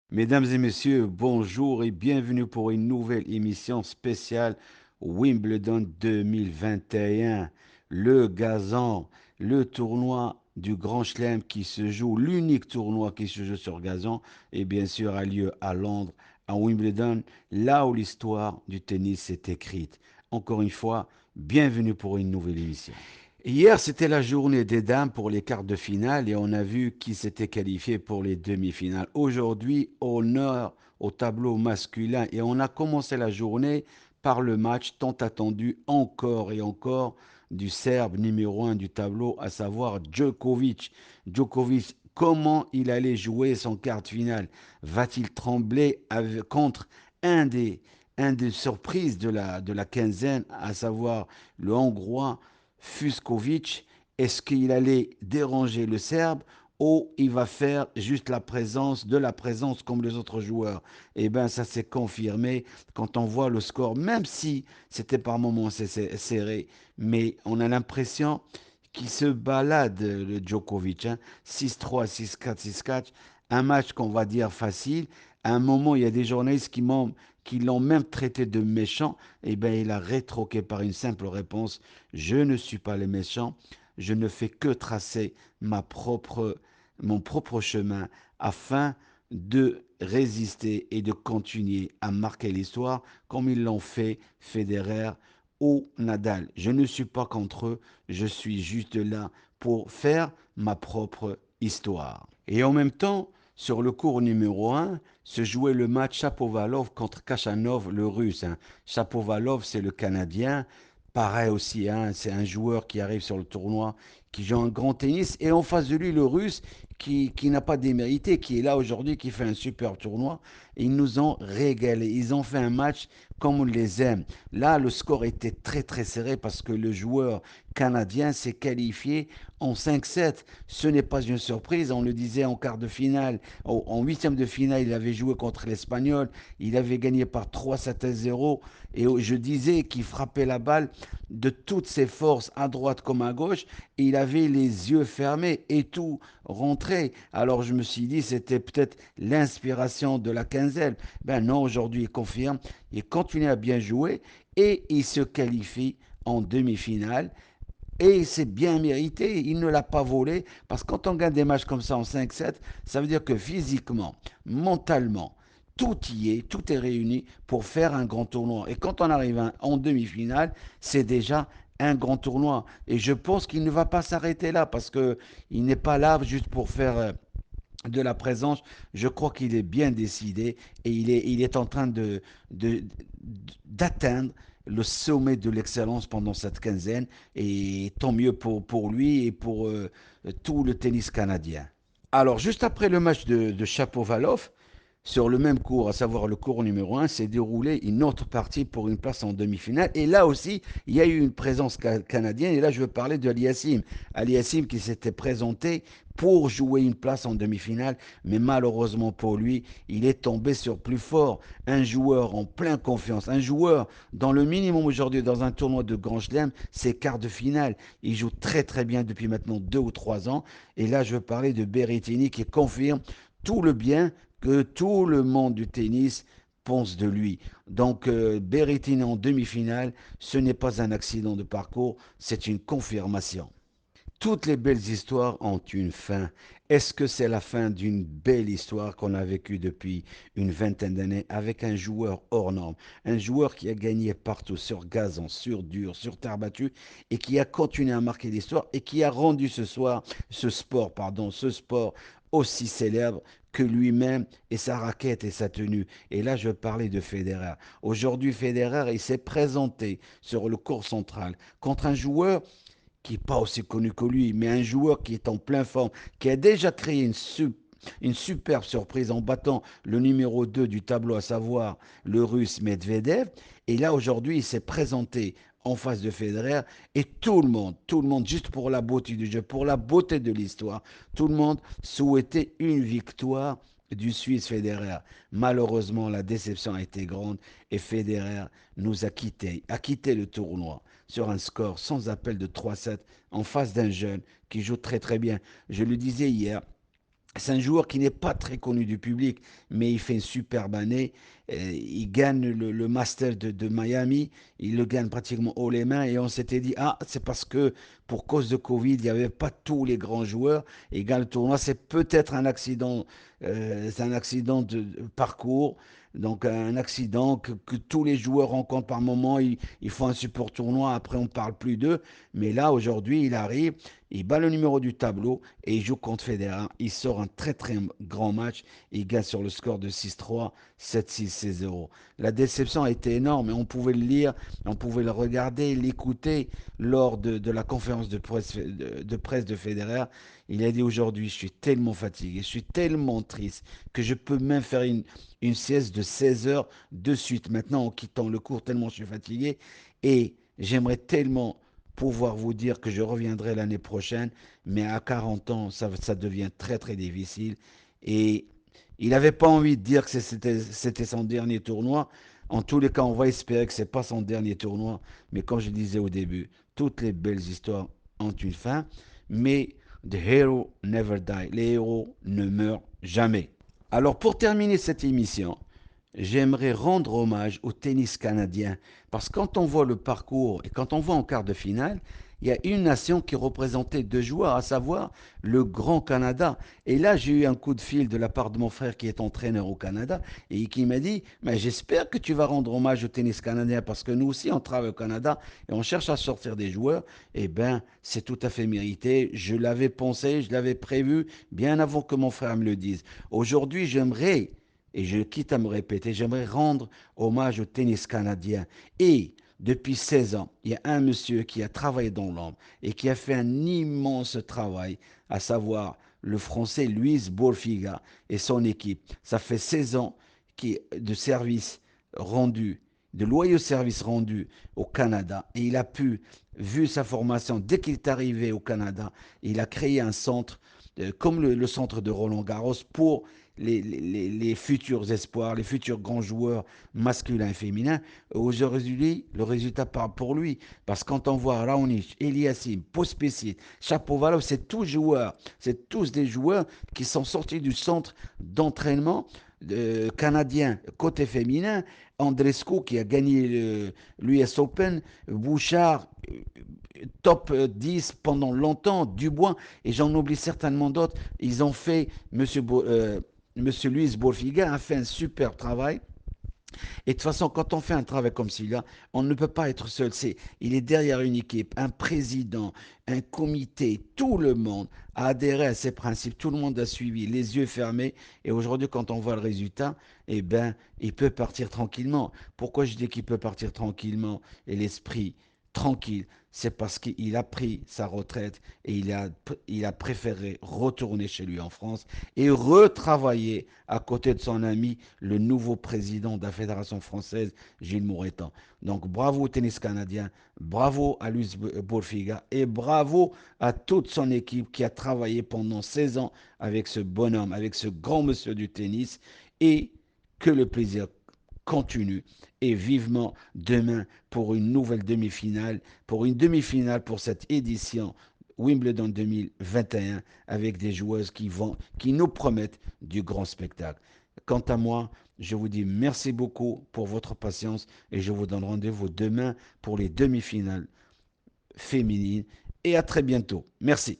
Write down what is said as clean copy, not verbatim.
Mesdames et messieurs, bonjour et bienvenue pour une nouvelle émission spéciale Wimbledon 2021. Le gazon, le tournoi du Grand Chelem qui se joue, l'unique tournoi qui se joue sur gazon, et bien sûr a lieu à Londres, à Wimbledon, là où l'histoire du tennis s'est écrite. Encore une fois, bienvenue pour une nouvelle émission. Hier, c'était la journée des dames pour les quarts de finale et on a vu qui s'était qualifié pour les demi-finales. Aujourd'hui, honneur au tableau masculin et on a commencé la journée par le match tant attendu encore et encore du Serbe numéro un du tableau, à savoir Djokovic. Djokovic, comment il allait jouer son quart de finale? Va-t-il trembler contre un des, un des surprises de la quinzaine, à savoir le Hongrois Fuskovic? Est-ce qu'il allait déranger le Serbe ou il va faire juste la présence comme les autres joueurs? Eh bien, ça s'est confirmé quand on voit le score, même si c'était par moments serré, mais on a l'impression qu'il se balade, le Djokovic, hein. 6-3, 6-4, 6-4, un match qu'on va dire facile. À un moment, il y a des journalistes qui l'ont même traité de méchant. Eh bien, il a rétroqué par une simple réponse: je ne suis pas le méchant, je ne fais que tracer mon propre chemin afin de résister et de continuer à marquer l'histoire comme ils l'ont fait Federer ou Nadal. Je ne suis pas contre eux, je suis juste là pour faire ma propre histoire. Et en même temps, sur le cours numéro un, se jouait le match Chapovalov contre Kachanov, le russe, hein. Chapovalov, c'est le Canadien. Pareil aussi, hein, c'est un joueur qui arrive sur le tournoi, qui joue un grand tennis. Et en face de lui, le russe, qui n'a pas démérité, qui est là aujourd'hui, qui fait un super tournoi. Et ils nous ont régalé. Ils ont fait un match comme on les aime. Là, le score était très très serré parce que le joueur canadien s'est qualifié en 5-7. Ce n'est pas une surprise. On le disait en quart de finale, en huitième de finale, il avait joué contre l'Espagnol. Il avait gagné par 3-7-0. Et je disais qu'il frappait la balle de toutes ses forces, à droite comme à gauche. Et il avait les yeux fermés et tout rentrait. Alors je me suis dit, c'était peut-être l'inspiration de la quinzaine. Ben non, aujourd'hui il confirme, il continue à bien jouer et il se qualifie en demi-finale. Et c'est bien mérité, il ne l'a pas volé, parce que quand on gagne des matchs comme ça en 5-7, ça veut dire que physiquement, mentalement, tout est réuni pour faire un grand tournoi. Et quand on arrive en demi-finale, c'est déjà un grand tournoi. Et je pense qu'il ne va pas s'arrêter là, parce qu'il n'est pas là juste pour faire de la présence. Je crois qu'il est bien décidé et il est en train d'atteindre le sommet de l'excellence pendant cette quinzaine. Et tant mieux pour lui et pour tout le tennis canadien. Alors, juste après le match de Chapovalov, sur le même cours, à savoir le cours numéro un, s'est déroulé une autre partie pour une place en demi-finale. Et là aussi, il y a eu une présence canadienne. Et là, je veux parler de Aliassim. Aliassim qui s'était présenté pour jouer une place en demi-finale. Mais malheureusement pour lui, il est tombé sur plus fort. Un joueur en pleine confiance. Un joueur dans le minimum aujourd'hui dans un tournoi de Grand Chelem, c'est quart de finale. Il joue très très bien depuis maintenant 2 ou 3 ans. Et là, je veux parler de Berrettini qui confirme tout le bien que tout le monde du tennis pense de lui. Donc, Berrettini en demi-finale, ce n'est pas un accident de parcours, c'est une confirmation. Toutes les belles histoires ont une fin. Est-ce que c'est la fin d'une belle histoire qu'on a vécue depuis une vingtaine d'années avec un joueur hors norme, un joueur qui a gagné partout sur gazon, sur dur, sur terre battue et qui a continué à marquer l'histoire et qui a rendu ce sport aussi célèbre que lui-même et sa raquette et sa tenue. Et là, je parlais de Federer. Aujourd'hui, Federer, il s'est présenté sur le court central contre un joueur qui n'est pas aussi connu que lui, mais un joueur qui est en plein forme, qui a déjà créé une superbe surprise en battant le numéro 2 du tableau, à savoir le russe Medvedev. Et là, aujourd'hui, il s'est présenté en face de Federer et tout le monde, juste pour la beauté du jeu, pour la beauté de l'histoire, tout le monde souhaitait une victoire du Suisse Federer. Malheureusement, la déception a été grande et Federer nous a quitté le tournoi sur un score sans appel de 3-7 en face d'un jeune qui joue très très bien. Je le disais hier, C'est un joueur qui n'est pas très connu du public, mais il fait une superbe année. Il gagne le Master de Miami. Il le gagne pratiquement haut les mains. Et on s'était dit, ah, c'est parce que pour cause de Covid, il n'y avait pas tous les grands joueurs. Il gagne le tournoi. C'est peut-être un accident de parcours. Donc un accident que tous les joueurs rencontrent par moment. Ils font un support tournoi. Après, on ne parle plus d'eux. Mais là, aujourd'hui, il arrive. Il bat le numéro du tableau et il joue contre Federer. Il sort un très très grand match. Il gagne sur le score de 6-3, 7-6, 6-0. La déception a été énorme et on pouvait le lire, on pouvait le regarder, l'écouter lors de la conférence de presse de Federer. Il a dit aujourd'hui, je suis tellement fatigué, je suis tellement triste que je peux même faire une sieste de 16 heures de suite maintenant en quittant le cours tellement je suis fatigué. Et j'aimerais tellement pouvoir vous dire que je reviendrai l'année prochaine, mais à 40 ans, ça devient très très difficile. Et il n'avait pas envie de dire que c'était son dernier tournoi. En tous les cas, on va espérer que ce n'est pas son dernier tournoi. Mais comme je disais au début, toutes les belles histoires ont une fin. Mais the hero never die. Les héros ne meurent jamais. Alors pour terminer cette émission, j'aimerais rendre hommage au tennis canadien. Parce que quand on voit le parcours et quand on voit en quart de finale, il y a une nation qui représentait deux joueurs, à savoir le Grand Canada. Et là, j'ai eu un coup de fil de la part de mon frère qui est entraîneur au Canada et qui m'a dit, mais j'espère que tu vas rendre hommage au tennis canadien parce que nous aussi, on travaille au Canada et on cherche à sortir des joueurs. Eh bien, c'est tout à fait mérité. Je l'avais pensé, je l'avais prévu bien avant que mon frère me le dise. Aujourd'hui, j'aimerais et je quitte à me répéter, j'aimerais rendre hommage au tennis canadien. Et depuis 16 ans, il y a un monsieur qui a travaillé dans l'ombre et qui a fait un immense travail, à savoir le français Luis Borfiga et son équipe. Ça fait 16 ans de service rendu, de loyaux services rendus au Canada. Et il a pu, vu sa formation, dès qu'il est arrivé au Canada, il a créé un centre, comme le centre de Roland Garros, pour les futurs espoirs, les futurs grands joueurs masculins et féminins. Aujourd'hui, le résultat parle pour lui. Parce que quand on voit Raonic, Eliassim, Pospisil, Chapovalov, c'est tous des joueurs qui sont sortis du centre d'entraînement canadien côté féminin. Andrescu qui a gagné l'US Open, Bouchard, top 10 pendant longtemps, Dubois, et j'en oublie certainement d'autres. Ils ont fait, Monsieur Luis Bolfiga a fait un super travail. Et de toute façon, quand on fait un travail comme celui-là, on ne peut pas être seul. Il est derrière une équipe, un président, un comité, tout le monde a adhéré à ces principes, tout le monde a suivi, les yeux fermés. Et aujourd'hui, quand on voit le résultat, eh ben, il peut partir tranquillement. Pourquoi je dis qu'il peut partir tranquillement et l'esprit tranquille? C'est parce qu'il a pris sa retraite et il a préféré retourner chez lui en France et retravailler à côté de son ami, le nouveau président de la Fédération française, Gilles Mouretan. Donc bravo au tennis canadien, bravo à Luis Borfiga et bravo à toute son équipe qui a travaillé pendant 16 ans avec ce bonhomme, avec ce grand monsieur du tennis et que le plaisir continue et vivement demain pour une nouvelle demi-finale, pour cette édition Wimbledon 2021 avec des joueuses qui nous promettent du grand spectacle. Quant à moi, je vous dis merci beaucoup pour votre patience et je vous donne rendez-vous demain pour les demi-finales féminines et à très bientôt. Merci.